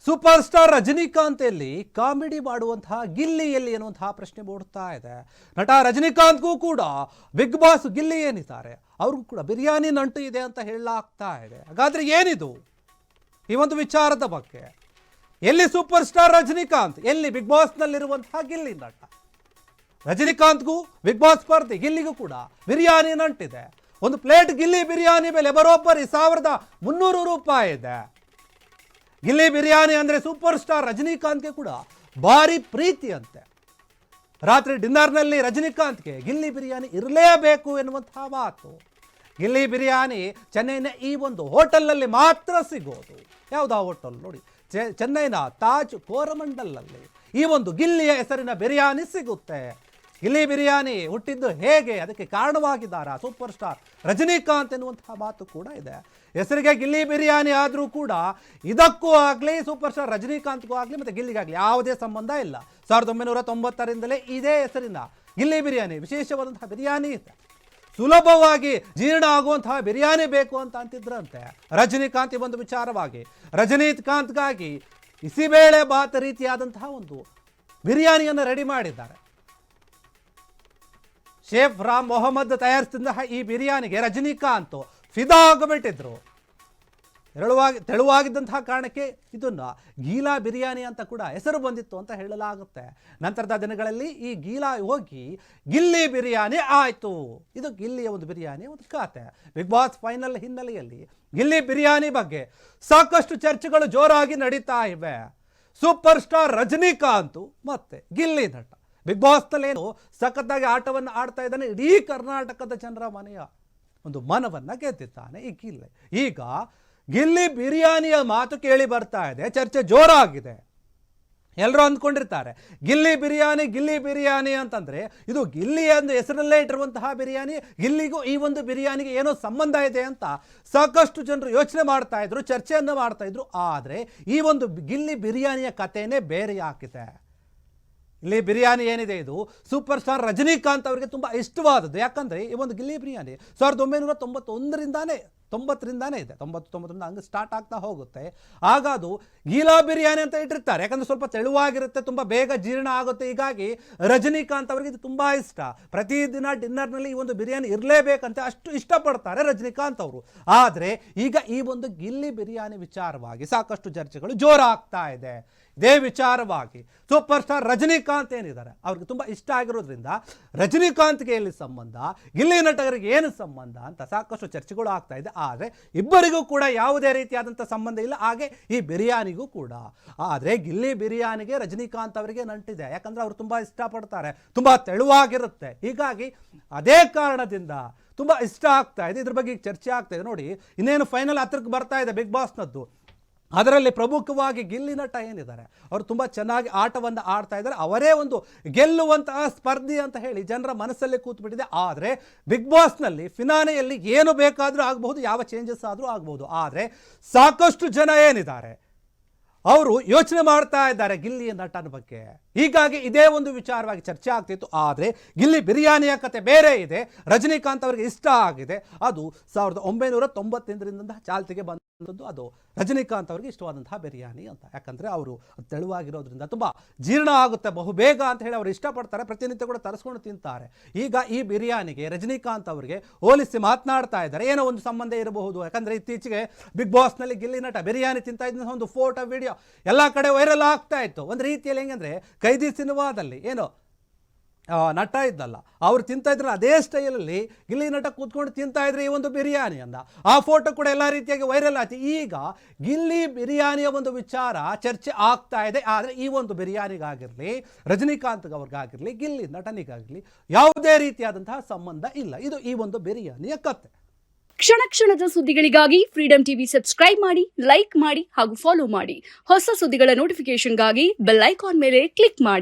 Super star Rajinikanth ಎಲ್ಲಿ comedy ಮಾಡುವಂತಹ ಗಿಲ್ಲಿ ಎಲ್ಲಿ ಎನ್ನುವಂತಹ ಪ್ರಶ್ನೆ ಮೂಡುತ್ತಾ ಇದೆ. ನಟ ರಜನಿಕಾಂತ್ಗೂ ಕೂಡ ಬಿಗ್ ಬಾಸ್ ಗಿಲ್ಲಿ ಏನಿದ್ದಾರೆ ಅವ್ರಿಗೂ ಕೂಡ ಬಿರಿಯಾನಿ ನಂಟು ಇದೆ ಅಂತ ಹೇಳಲಾಗ್ತಾ ಇದೆ. ಹಾಗಾದ್ರೆ ಏನಿದು ಈ ಒಂದು ವಿಚಾರದ ಬಗ್ಗೆ? ಎಲ್ಲಿ ಸೂಪರ್ ಸ್ಟಾರ್ ರಜನಿಕಾಂತ್, ಎಲ್ಲಿ ಬಿಗ್ ಬಾಸ್ ನಲ್ಲಿರುವಂತಹ ಗಿಲ್ಲಿ ನಟ? ರಜನಿಕಾಂತ್ಗೂ ಬಿಗ್ ಬಾಸ್ ಸ್ಪರ್ಧೆ ಗಿಲ್ಲಿಗೂ ಕೂಡ ಬಿರಿಯಾನಿ ನಂಟಿದೆ. ಒಂದು ಪ್ಲೇಟ್ ಗಿಲ್ಲಿ ಬಿರಿಯಾನಿ ಬೆಲೆ ಬರೋಬ್ಬರಿ 1300 ರೂಪಾಯಿ ಇದೆ. ಗಿಲ್ಲಿ ಬಿರಿಯಾನಿ ಅಂದರೆ ಸೂಪರ್ ಸ್ಟಾರ್ ರಜನಿಕಾಂತ್ಗೆ ಕೂಡ ಭಾರಿ ಪ್ರೀತಿ ಅಂತೆ. ರಾತ್ರಿ ಡಿನ್ನರ್ನಲ್ಲಿ ರಜನಿಕಾಂತ್ಗೆ ಗಿಲ್ಲಿ ಬಿರಿಯಾನಿ ಇರಲೇಬೇಕು ಎನ್ನುವಂತಹ ಮಾತು. ಗಿಲ್ಲಿ ಬಿರಿಯಾನಿ ಚೆನ್ನೈನ ಈ ಒಂದು ಹೋಟೆಲ್ನಲ್ಲಿ ಮಾತ್ರ ಸಿಗೋದು. ಯಾವುದಾ ಹೋಟೆಲ್ ನೋಡಿ, ಚೆನ್ನೈನ ತಾಜ್ ಕೋರಮಂಡಲಲ್ಲಿ ಈ ಒಂದು ಗಿಲ್ಲಿಯ ಹೆಸರಿನ ಬಿರಿಯಾನಿ ಸಿಗುತ್ತೆ. ಗಿಲ್ಲಿ ಬಿರಿಯಾನಿ ಹುಟ್ಟಿದ್ದು ಹೇಗೆ, ಅದಕ್ಕೆ ಕಾರಣವಾಗಿದ್ದಾರಾ ಸೂಪರ್ ಸ್ಟಾರ್ ರಜನಿಕಾಂತ್ ಎನ್ನುವಂತಹ ಮಾತು ಕೂಡ ಇದೆ. ಹೆಸರಿಗೆ ಗಿಲ್ಲಿ ಬಿರಿಯಾನಿ ಆದರೂ ಕೂಡ ಇದಕ್ಕೂ ಆಗಲಿ ಸೂಪರ್ ಸ್ಟಾರ್ ರಜನಿಕಾಂತ್ಗೂ ಆಗಲಿ ಮತ್ತು ಗಿಲ್ಲಿಗಾಗಲಿ ಯಾವುದೇ ಸಂಬಂಧ ಇಲ್ಲ. 1990ರಿಂದಲೇ ಇದೇ ಹೆಸರಿನ ಗಿಲ್ಲಿ ಬಿರಿಯಾನಿ ವಿಶೇಷವಾದಂತಹ ಬಿರಿಯಾನಿ ಇದೆ. ಸುಲಭವಾಗಿ ಜೀರ್ಣ ಆಗುವಂತಹ ಬಿರಿಯಾನಿ ಬೇಕು ಅಂತ ಅಂತಿದ್ರಂತೆ ರಜನಿಕಾಂತ್. ಈ ಒಂದು ವಿಚಾರವಾಗಿ ರಜನಿಕಾಂತ್ಗಾಗಿ ಇಸಿಬೇಳೆ ಬಾತ್ ರೀತಿಯಾದಂತಹ ಒಂದು ಬಿರಿಯಾನಿಯನ್ನು ರೆಡಿ ಮಾಡಿದ್ದಾರೆ. ಶೇಫ್ ರಾಮ್ ಮೊಹಮ್ಮದ್ ತಯಾರಿಸಿದಂತಹ ಈ ಬಿರಿಯಾನಿಗೆ ರಜನಿಕಾಂತ್ ಫಿದಾ ಆಗಿಬಿಟ್ಟಿದ್ರು. ತೆಳುವಾಗಿದ್ದಂತಹ ಕಾರಣಕ್ಕೆ ಇದನ್ನು ಗೀಲಾ ಬಿರಿಯಾನಿ ಅಂತ ಕೂಡ ಹೆಸರು ಬಂದಿತ್ತು ಅಂತ ಹೇಳಲಾಗುತ್ತೆ. ನಂತರದ ದಿನಗಳಲ್ಲಿ ಈ ಗೀಲಾ ಹೋಗಿ ಗಿಲ್ಲಿ ಬಿರಿಯಾನಿ ಆಯಿತು. ಇದು ಗಿಲ್ಲಿಯ ಒಂದು ಬಿರಿಯಾನಿ ಒಂದು ಖಾತೆ. ಬಿಗ್ ಬಾಸ್ ಫೈನಲ್ ಹಿನ್ನೆಲೆಯಲ್ಲಿ ಗಿಲ್ಲಿ ಬಿರಿಯಾನಿ ಬಗ್ಗೆ ಸಾಕಷ್ಟು ಚರ್ಚೆಗಳು ಜೋರಾಗಿ ನಡೀತಾ ಇವೆ. ಸೂಪರ್ ಸ್ಟಾರ್ ರಜನಿಕಾಂತ್ ಮತ್ತೆ ಗಿಲ್ಲಿ ನಟ ಬಿಗ್ ಬಾಸ್ನಲ್ಲೇನು ಸಖತ್ತಾಗಿ ಆಟವನ್ನು ಆಡ್ತಾ ಇದ್ದಾನೆ. ಇಡೀ ಕರ್ನಾಟಕದ ಜನರ ಒಂದು ಮನವನ್ನು ಗೆದ್ದಿದ್ದಾನೆ ಈ ಗಿಲ್ಲಿ. ಈಗ ಗಿಲ್ಲಿ ಬಿರಿಯಾನಿಯ ಮಾತು ಕೇಳಿ ಬರ್ತಾ ಇದೆ, ಚರ್ಚೆ ಜೋರಾಗಿದೆ. ಎಲ್ಲರೂ ಅಂದ್ಕೊಂಡಿರ್ತಾರೆ ಗಿಲ್ಲಿ ಬಿರಿಯಾನಿ ಅಂತಂದರೆ ಇದು ಗಿಲ್ಲಿ ಎಂದು ಹೆಸರಲ್ಲೇ ಇಟ್ಟಿರುವಂತಹ ಬಿರಿಯಾನಿ, ಗಿಲ್ಲಿಗೂ ಈ ಒಂದು ಬಿರಿಯಾನಿಗೆ ಏನೋ ಸಂಬಂಧ ಇದೆ ಅಂತ ಸಾಕಷ್ಟು ಜನರು ಯೋಚನೆ ಮಾಡ್ತಾ ಇದ್ರು, ಚರ್ಚೆಯನ್ನು ಮಾಡ್ತಾ ಇದ್ರು. ಆದರೆ ಈ ಒಂದು ಗಿಲ್ಲಿ ಬಿರಿಯಾನಿಯ ಕಥೆನೇ ಬೇರೆ ಆಗಿದೆ. ಇಲ್ಲಿ ಬಿರಿಯಾನಿ ಏನಿದೆ ಇದು ಸೂಪರ್ ಸ್ಟಾರ್ ರಜನಿಕಾಂತ್ ಅವರಿಗೆ ತುಂಬ ಇಷ್ಟವಾದದ್ದು. ಯಾಕಂದರೆ ಈ ಒಂದು ಗಿಲ್ಲಿ ಬಿರಿಯಾನಿ 1991ರಿಂದಾನೇ 90ರಿಂದಾನೇ ಇದೆ. 99ರಿಂದ ಹಂಗೆ ಸ್ಟಾರ್ಟ್ ಆಗ್ತಾ ಹೋಗುತ್ತೆ. ಆಗ ಅದು ಗೀಲಾ ಬಿರಿಯಾನಿ ಅಂತ ಇಟ್ಟಿರ್ತಾರೆ. ಯಾಕಂದರೆ ಸ್ವಲ್ಪ ತೆಳುವಾಗಿರುತ್ತೆ, ತುಂಬ ಬೇಗ ಜೀರ್ಣ ಆಗುತ್ತೆ. ಹೀಗಾಗಿ ರಜನಿಕಾಂತ್ ಅವರಿಗೆ ಇದು ತುಂಬ ಇಷ್ಟ. ಪ್ರತಿದಿನ ಡಿನ್ನರ್ನಲ್ಲಿ ಈ ಒಂದು ಬಿರಿಯಾನಿ ಇರಲೇಬೇಕಂತೆ ಅಷ್ಟು ಇಷ್ಟಪಡ್ತಾರೆ ರಜನಿಕಾಂತ್ ಅವರು. ಆದರೆ ಈಗ ಈ ಒಂದು ಗಿಲ್ಲಿ ಬಿರಿಯಾನಿ ವಿಚಾರವಾಗಿ ಸಾಕಷ್ಟು ಚರ್ಚೆಗಳು ಜೋರಾಗ್ತಾ ಇದೆ. ಇದೇ ವಿಚಾರವಾಗಿ ಸೂಪರ್ ಸ್ಟಾರ್ ರಜನಿಕಾಂತ್ ಏನಿದ್ದಾರೆ ಅವ್ರಿಗೆ ತುಂಬ ಇಷ್ಟ ಆಗಿರೋದ್ರಿಂದ ರಜನಿಕಾಂತ್ಗೆ ಎಲ್ಲಿ ಸಂಬಂಧ, ಗಿಲ್ಲಿ ನಟಗರಿಗೆ ಏನು ಸಂಬಂಧ ಅಂತ ಸಾಕಷ್ಟು ಚರ್ಚೆಗಳು ಆಗ್ತಾ ಇದೆ. ಆದರೆ ಇಬ್ಬರಿಗೂ ಕೂಡ ಯಾವುದೇ ರೀತಿಯಾದಂಥ ಸಂಬಂಧ ಇಲ್ಲ, ಹಾಗೆ ಈ ಬಿರಿಯಾನಿಗೂ ಕೂಡ. ಆದರೆ ಗಿಲ್ಲಿ ಬಿರಿಯಾನಿಗೆ ರಜನಿಕಾಂತ್ ಅವರಿಗೆ ನಂಟಿದೆ. ಯಾಕಂದರೆ ಅವರು ತುಂಬ ಇಷ್ಟಪಡ್ತಾರೆ, ತುಂಬ ತೆಳುವಾಗಿರುತ್ತೆ. ಹೀಗಾಗಿ ಅದೇ ಕಾರಣದಿಂದ ತುಂಬ ಇಷ್ಟ ಆಗ್ತಾ ಇದೆ. ಇದ್ರ ಬಗ್ಗೆ ಚರ್ಚೆ ಆಗ್ತಾ ಇದೆ. ನೋಡಿ, ಇನ್ನೇನು ಫೈನಲ್ ಹತ್ರಕ್ಕೆ ಬರ್ತಾ ಇದೆ ಬಿಗ್ ಬಾಸ್ನದ್ದು. ಅದರಲ್ಲಿ ಪ್ರಮುಖವಾಗಿ ಗಿಲ್ಲಿ ನಟ ಏನಿದ್ದಾರೆ ಅವರು ತುಂಬ ಚೆನ್ನಾಗಿ ಆಟವನ್ನು ಆಡ್ತಾ ಇದ್ದಾರೆ. ಅವರೇ ಒಂದು ಗೆಲ್ಲುವಂತಹ ಸ್ಪರ್ಧಿ ಅಂತ ಹೇಳಿ ಜನರ ಮನಸ್ಸಲ್ಲೇ ಕೂತ್ಬಿಟ್ಟಿದೆ. ಆದರೆ ಬಿಗ್ ಬಾಸ್ನಲ್ಲಿ ಫಿನಾಲೆಯಲ್ಲಿ ಏನು ಬೇಕಾದರೂ ಆಗಬಹುದು, ಯಾವ ಚೇಂಜಸ್ ಆದರೂ ಆಗಬಹುದು. ಆದರೆ ಸಾಕಷ್ಟು ಜನ ಏನಿದ್ದಾರೆ ಅವರು ಯೋಚನೆ ಮಾಡ್ತಾ ಇದ್ದಾರೆ ಗಿಲ್ಲಿ ನಟನ ಬಗ್ಗೆ. ಹೀಗಾಗಿ ಇದೇ ಒಂದು ವಿಚಾರವಾಗಿ ಚರ್ಚೆ ಆಗ್ತಿತ್ತು. ಆದರೆ ಗಿಲ್ಲಿ ಬಿರಿಯಾನಿಯ ಕತೆ ಬೇರೆ ಇದೆ. ರಜನಿಕಾಂತ್ ಅವರಿಗೆ ಇಷ್ಟ ಆಗಿದೆ. ಅದು 1998ರಿಂದ ಚಾಲ್ತಿಗೆ ಬಂದದ್ದು ಅದು ರಜನಿಕಾಂತ್ ಅವರಿಗೆ ಇಷ್ಟವಾದಂತಹ ಬಿರಿಯಾನಿ ಅಂತ. ಯಾಕಂದರೆ ಅವರು ತೆಳುವಾಗಿರೋದ್ರಿಂದ ತುಂಬ ಜೀರ್ಣ ಆಗುತ್ತೆ ಬಹುಬೇಗ ಅಂತ ಹೇಳಿ ಅವರು ಇಷ್ಟಪಡ್ತಾರೆ. ಪ್ರತಿನಿತ್ಯ ಕೂಡ ತರಿಸ್ಕೊಂಡು ತಿಂತಾರೆ. ಈಗ ಈ ಬಿರಿಯಾನಿಗೆ ರಜನಿಕಾಂತ್ ಅವರಿಗೆ ಹೋಲಿಸಿ ಮಾತನಾಡ್ತಾ ಇದ್ದಾರೆ. ಏನೋ ಒಂದು ಸಂಬಂಧ ಇರಬಹುದು. ಯಾಕಂದರೆ ಇತ್ತೀಚೆಗೆ ಬಿಗ್ ಬಾಸ್ನಲ್ಲಿ ಗಿಲ್ಲಿ ನಟ ಬಿರಿಯಾನಿ ತಿಂತಾ ಇದ್ದ ಒಂದು ಫೋಟೋ ವಿಡಿಯೋ ಎಲ್ಲ ಕಡೆ ವೈರಲ್ ಆಗ್ತಾ ಇತ್ತು. ಒಂದು ರೀತಿಯಲ್ಲಿ ಹೆಂಗಂದರೆ ಕೈದಿ ಸಿನಿಮಾದಲ್ಲಿ ಏನೋ ನಟ ಇದ್ದಲ್ಲ ಅವ್ರು ತಿಂತಾ ಇದ್ರು ಅದೇ ಸ್ಟೈಲಲ್ಲಿ ಗಿಲ್ಲಿ ನಟ ಕೂತ್ಕೊಂಡು ತಿಂತಾ ಇದ್ರೆ ಈ ಒಂದು ಬಿರಿಯಾನಿಯನ್ನು. ಆ ಫೋಟೋ ಕೂಡ ಎಲ್ಲ ರೀತಿಯಾಗಿ ವೈರಲ್ ಆಯ್ತು. ಈಗ ಗಿಲ್ಲಿ ಬಿರಿಯಾನಿಯ ಒಂದು ವಿಚಾರ ಚರ್ಚೆ ಆಗ್ತಾ ಇದೆ. ಆದರೆ ಈ ಒಂದು ಬಿರಿಯಾನಿಗಾಗಿರಲಿ, ರಜನಿಕಾಂತ್ ಅವ್ರಿಗಾಗಿರಲಿ, ಗಿಲ್ಲಿ ನಟನಿಗಾಗಲಿ ಯಾವುದೇ ರೀತಿಯಾದಂತಹ ಸಂಬಂಧ ಇಲ್ಲ. ಇದು ಈ ಒಂದು ಬಿರಿಯಾನಿಯ ಕತೆ. ಕ್ಷಣ ಕ್ಷಣದ ಸುದ್ದಿಗಳಿಗಾಗಿ ಫ್ರೀಡಂ ಟಿವಿ ಸಬ್ಸ್ಕ್ರೈಬ್ ಮಾಡಿ, ಲೈಕ್ ಮಾಡಿ ಹಾಗೂ ಫಾಲೋ ಮಾಡಿ. ಹೊಸ ಸುದ್ದಿಗಳ ನೋಟಿಫಿಕೇಶನ್ಗಾಗಿ ಬೆಲ್ ಐಕಾನ್ ಮೇಲೆ ಕ್ಲಿಕ್ ಮಾಡಿ.